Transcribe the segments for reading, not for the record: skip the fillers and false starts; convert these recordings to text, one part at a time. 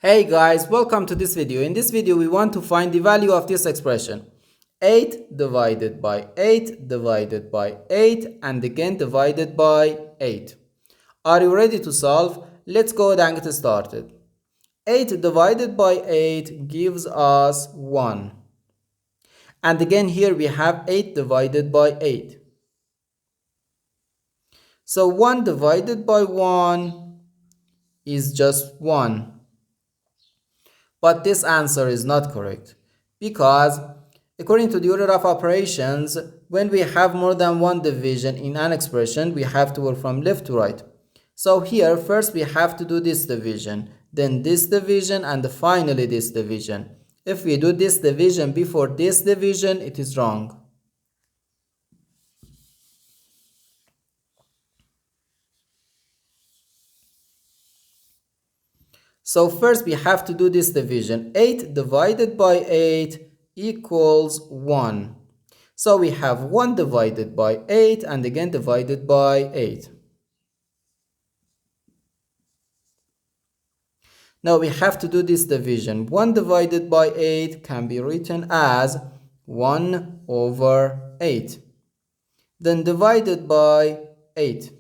Hey guys, welcome to this video. In this video, we want to find the value of this expression. 8 divided by 8 divided by 8 and again divided by 8. Are you ready to solve? Let's go ahead and get started. 8 divided by 8 gives us 1. And again here we have 8 divided by 8. So 1 divided by 1 is just 1. But this answer is not correct because according to the order of operations, when we have more than one division in an expression, we have to work from left to right. So here first we have to do this division, then this division, and finally this division. If we do this division before this division, it is wrong. So first we have to do this division. 8 divided by 8 equals 1. So we have 1 divided by 8 and again divided by 8. Now we have to do this division. 1 divided by 8 can be written as 1 over 8. Then divided by 8.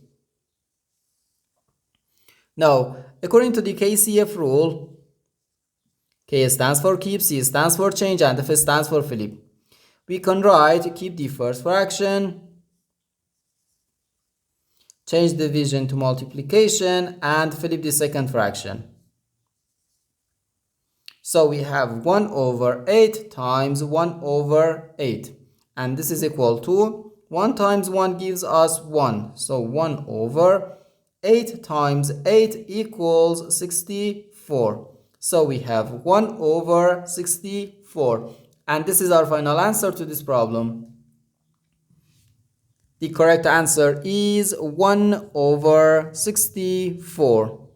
Now, according to the KCF rule, K stands for keep, C stands for change, and F stands for flip. We can write keep the first fraction, change division to multiplication, and flip the second fraction. So we have 1 over 8 times 1 over 8. And this is equal to 1 times 1 gives us 1. So 1 over 8 times 8 equals 64. So we have 1 over 64. And this is our final answer to this problem. The correct answer is 1 over 64.